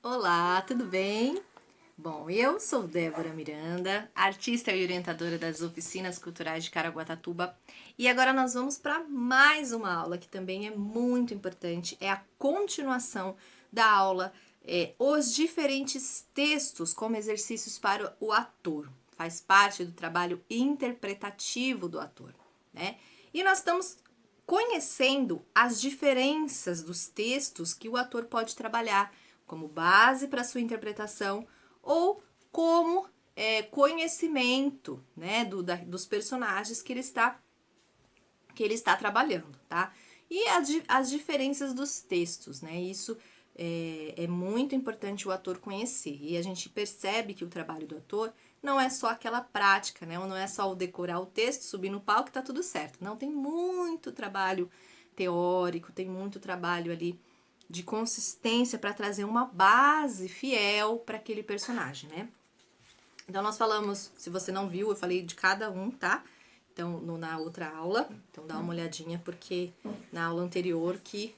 Olá, tudo bem? Bom, eu sou Débora Miranda, artista e orientadora das oficinas culturais de Caraguatatuba, e agora nós vamos para mais uma aula que também é muito importante, é a continuação da aula, os diferentes textos como exercícios para o ator, faz parte do trabalho interpretativo do ator, né? E nós estamos conhecendo as diferenças dos textos que o ator pode trabalhar como base para sua interpretação ou como conhecimento, né, dos personagens que ele está trabalhando, tá? E as diferenças dos textos, né? Isso é muito importante o ator conhecer. E a gente percebe que o trabalho do ator não é só aquela prática, né? Não é só o decorar o texto, subir no palco e tá tudo certo. Não, tem muito trabalho teórico, tem muito trabalho ali de consistência para trazer uma base fiel para aquele personagem, né? Então nós falamos, se você não viu, eu falei de cada um, tá? Então, na outra aula, então dá uma olhadinha, porque na aula anterior que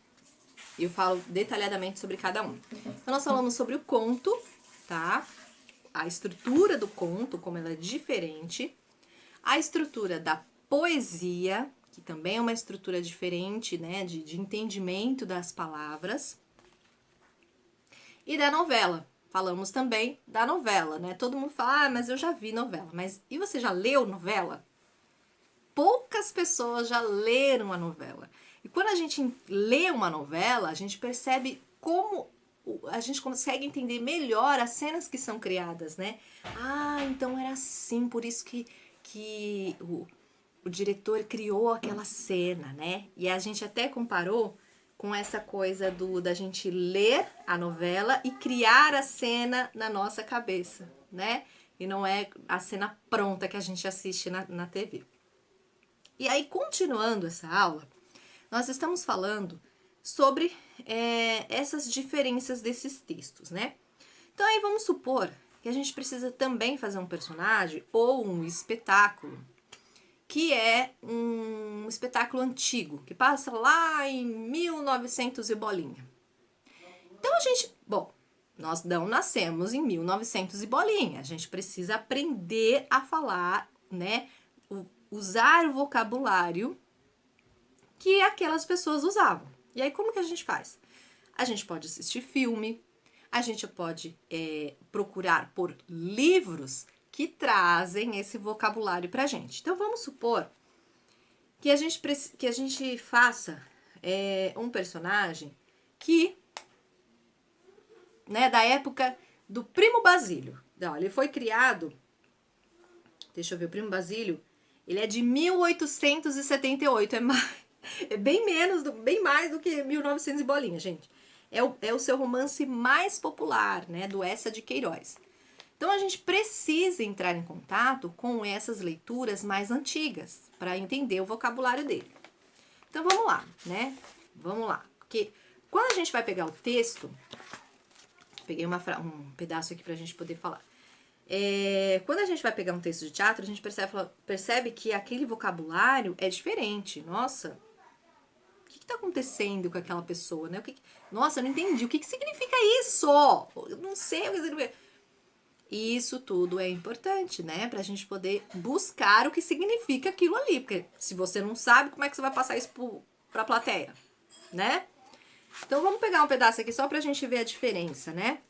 eu falo detalhadamente sobre cada um. Então nós falamos sobre o conto, tá? A estrutura do conto, como ela é diferente. A estrutura da poesia, que também é uma estrutura diferente, né? De entendimento das palavras. E da novela. Falamos também da novela, né? Todo mundo fala, mas eu já vi novela. Mas e você já leu novela? Poucas pessoas já leram a novela. E quando a gente lê uma novela, a gente percebe como a gente consegue entender melhor as cenas que são criadas, né? Ah, então era assim, por isso que o diretor criou aquela cena, né? E a gente até comparou com essa coisa da gente ler a novela e criar a cena na nossa cabeça, né? E não é a cena pronta que a gente assiste na TV. E aí, continuando essa aula, nós estamos falando sobre essas diferenças desses textos, né? Então aí vamos supor que a gente precisa também fazer um personagem ou um espetáculo que é um espetáculo antigo, que passa lá em 1900 e bolinha. Então a gente, bom, nós não nascemos em 1900 e bolinha, a gente precisa aprender a falar, né, usar o vocabulário que aquelas pessoas usavam. E aí como que a gente faz? A gente pode assistir filme, a gente pode procurar por livros que trazem esse vocabulário pra gente. Então vamos supor que a gente faça um personagem que, né, da época do Primo Basílio. Então, ele foi criado, deixa eu ver, o Primo Basílio, ele é de 1878, é bem menos, bem mais do que 1900 e bolinha, gente. É o seu romance mais popular, né, do Eça de Queiroz. Então a gente precisa entrar em contato com essas leituras mais antigas para entender o vocabulário dele. Então vamos lá, né? Vamos lá. Porque quando a gente vai pegar o texto, peguei um pedaço aqui para a gente poder falar. Quando a gente vai pegar um texto de teatro, a gente percebe que aquele vocabulário é diferente. Nossa, o que está acontecendo com aquela pessoa, né? Nossa, eu não entendi. O que significa isso? Eu não sei o que significa. E isso tudo é importante, né? Pra gente poder buscar o que significa aquilo ali. Porque se você não sabe, como é que você vai passar isso pra plateia, né? Então vamos pegar um pedaço aqui só pra gente ver a diferença, né?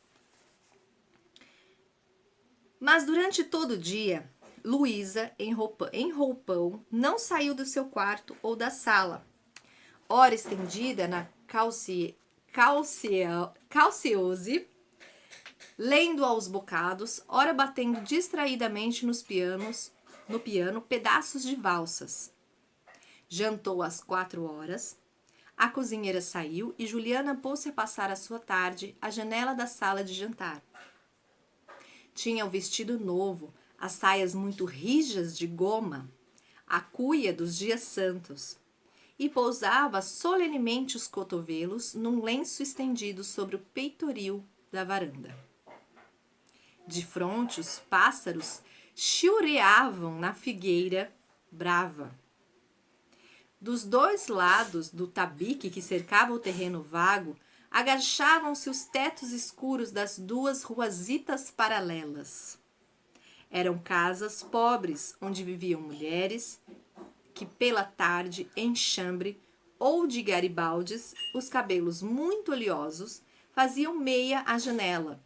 Mas durante todo o dia, Luísa, em roupão, não saiu do seu quarto ou da sala. Ora estendida na calciose, lendo aos bocados, ora batendo distraidamente no piano pedaços de valsas. Jantou às 4 horas, a cozinheira saiu e Juliana pôs-se a passar a sua tarde à janela da sala de jantar. Tinha o vestido novo, as saias muito rijas de goma, a cuia dos dias santos, e pousava solenemente os cotovelos num lenço estendido sobre o peitoril da varanda. De fronte, os pássaros chiureavam na figueira brava. Dos dois lados do tabique que cercava o terreno vago, agachavam-se os tetos escuros das duas ruazitas paralelas. Eram casas pobres, onde viviam mulheres que pela tarde, em chambre ou de garibaldes, os cabelos muito oleosos, faziam meia à janela,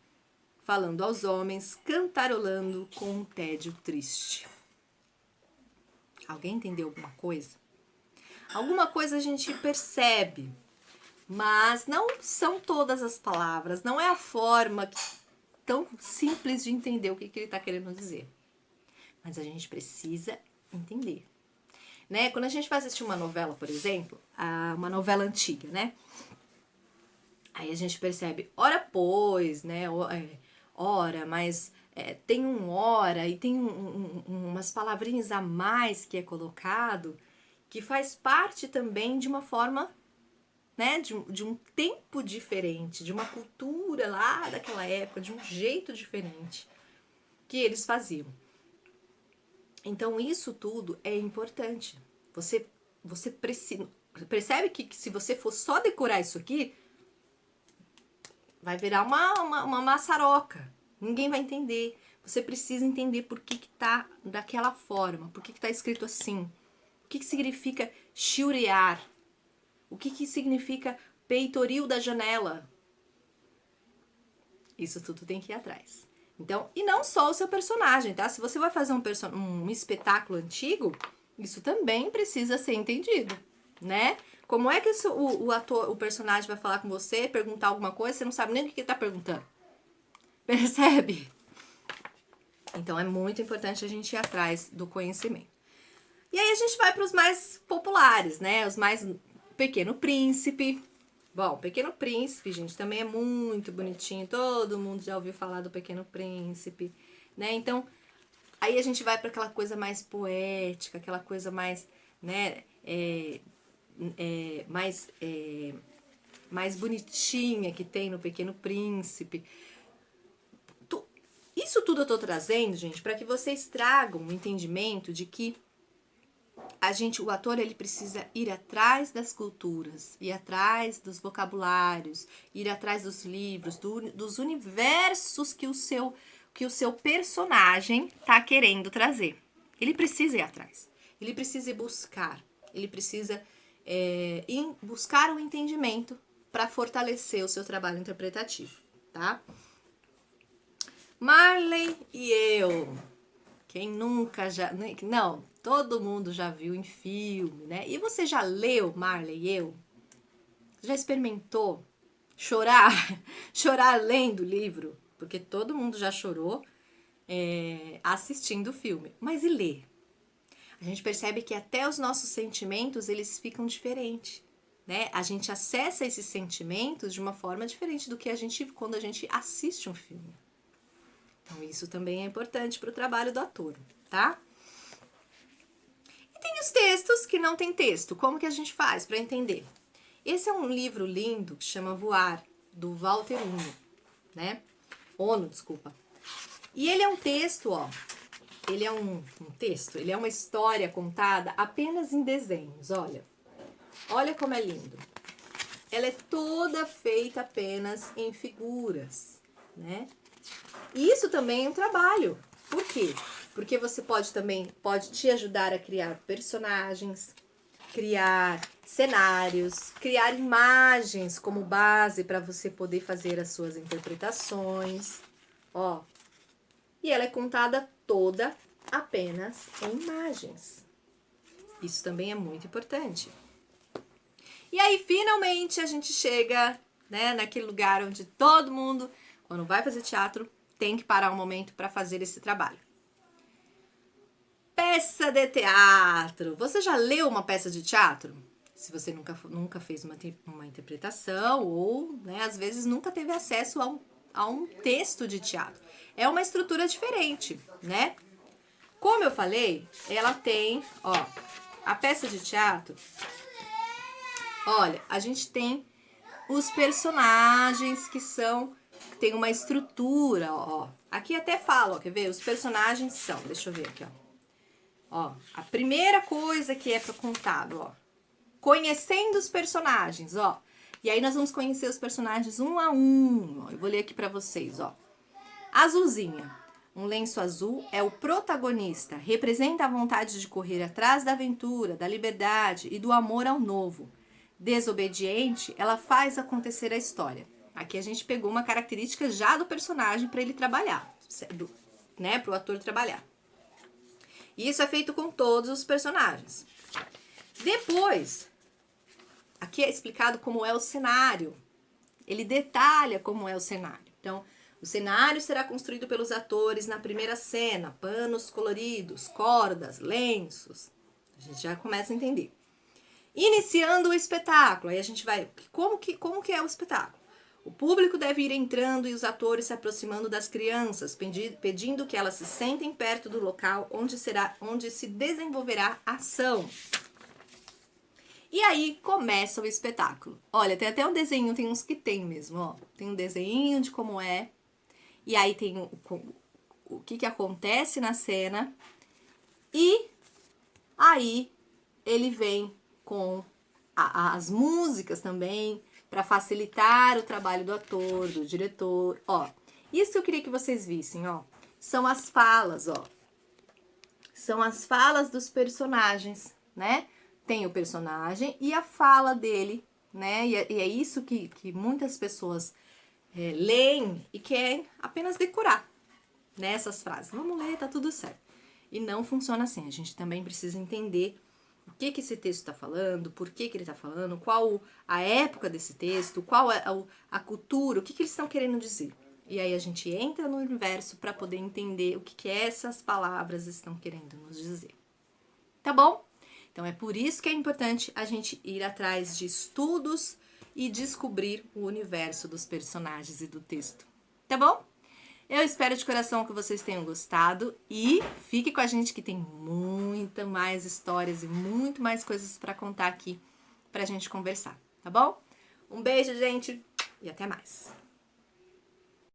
falando aos homens, cantarolando com um tédio triste. Alguém entendeu alguma coisa? Alguma coisa a gente percebe, mas não são todas as palavras, não é a forma tão simples de entender o que ele está querendo dizer. Mas a gente precisa entender. Né? Quando a gente vai assistir uma novela, por exemplo, uma novela antiga, né? Aí a gente percebe, ora pois, né? Ora, mas tem um ora e tem umas palavrinhas a mais que é colocado, que faz parte também de uma forma, né? De um tempo diferente, de uma cultura lá daquela época, de um jeito diferente que eles faziam. Então, isso tudo é importante. Você percebe que se você for só decorar isso aqui, vai virar uma maçaroca. Ninguém vai entender. Você precisa entender por que tá daquela forma, por que tá escrito assim. O que significa chiurear? O que significa peitoril da janela? Isso tudo tem que ir atrás. Então, e não só o seu personagem, tá? Se você vai fazer um espetáculo antigo, isso também precisa ser entendido, né? Como é que o personagem vai falar com você, perguntar alguma coisa, você não sabe nem o que ele tá perguntando. Percebe? Então, é muito importante a gente ir atrás do conhecimento. E aí a gente vai para os mais populares, né? Os mais Pequeno Príncipe. Bom, Pequeno Príncipe, gente, também é muito bonitinho. Todo mundo já ouviu falar do Pequeno Príncipe, né? Então, aí a gente vai para aquela coisa mais poética, aquela coisa mais, né? Mais bonitinha que tem no Pequeno Príncipe. Isso tudo eu tô trazendo, gente, para que vocês tragam o entendimento de que o ator, ele precisa ir atrás das culturas, ir atrás dos vocabulários, ir atrás dos livros, dos universos que o seu personagem tá querendo trazer. Ele precisa ir atrás, ele precisa ir buscar, ele precisa buscar o entendimento para fortalecer o seu trabalho interpretativo, tá? Marley e eu. Quem nunca já... Não, todo mundo já viu em filme, né? E você já leu Marley e eu? Já experimentou chorar? Chorar lendo o livro? Porque todo mundo já chorou assistindo o filme. Mas e ler? A gente percebe que até os nossos sentimentos, eles ficam diferentes, né? A gente acessa esses sentimentos de uma forma diferente do que quando a gente assiste um filme. Então, isso também é importante para o trabalho do ator, tá? E tem os textos que não tem texto. Como que a gente faz para entender? Esse é um livro lindo que chama Voar, do Walter Ono, desculpa. E ele é um texto, ó. Ele é um texto, ele é uma história contada apenas em desenhos, olha. Olha como é lindo. Ela é toda feita apenas em figuras, né? E isso também é um trabalho. Por quê? Porque você pode te ajudar a criar personagens, criar cenários, criar imagens como base para você poder fazer as suas interpretações. Ó. E ela é contada toda apenas em imagens. Isso também é muito importante. E aí, finalmente, a gente chega, né, naquele lugar onde todo mundo, quando vai fazer teatro, tem que parar um momento para fazer esse trabalho. Peça de teatro. Você já leu uma peça de teatro? Se você nunca fez uma interpretação ou, né, às vezes nunca teve acesso a um texto de teatro. É uma estrutura diferente, né? Como eu falei, ela tem, ó, a peça de teatro. Olha, a gente tem os personagens que tem uma estrutura, ó. Aqui até fala, ó, quer ver? Os personagens são, deixa eu ver aqui, ó. Ó, a primeira coisa que é contado, ó. Conhecendo os personagens, ó. E aí nós vamos conhecer os personagens um a um. Eu vou ler aqui pra vocês, ó. Azulzinha. Um lenço azul é o protagonista. Representa a vontade de correr atrás da aventura, da liberdade e do amor ao novo. Desobediente, ela faz acontecer a história. Aqui a gente pegou uma característica já do personagem para ele trabalhar, né, para o ator trabalhar. E isso é feito com todos os personagens. Depois, aqui é explicado como é o cenário. Ele detalha como é o cenário. Então, o cenário será construído pelos atores na primeira cena, panos coloridos, cordas, lenços. A gente já começa a entender. Iniciando o espetáculo, aí a gente vai, como que é o espetáculo? O público deve ir entrando e os atores se aproximando das crianças, pedindo que elas se sentem perto do local onde se desenvolverá a ação. E aí começa o espetáculo. Olha, tem até um desenho, tem uns que tem mesmo, ó. Tem um desenho de como é. E aí tem o que acontece na cena. E aí ele vem com as músicas também, para facilitar o trabalho do ator, do diretor. Ó, isso que eu queria que vocês vissem, ó. São as falas, ó. São as falas dos personagens, né? Tem o personagem e a fala dele, né? E é isso que muitas pessoas leem e querem apenas decorar, né? Essas frases. Vamos ler, tá tudo certo. E não funciona assim. A gente também precisa entender o que esse texto está falando, por que ele está falando, qual a época desse texto, qual é a cultura, o que eles estão querendo dizer. E aí a gente entra no universo para poder entender o que essas palavras estão querendo nos dizer. Tá bom? Então é por isso que é importante a gente ir atrás de estudos e descobrir o universo dos personagens e do texto. Tá bom? Eu espero de coração que vocês tenham gostado e fique com a gente que tem muita mais histórias e muito mais coisas para contar aqui pra gente conversar, tá bom? Um beijo, gente, e até mais!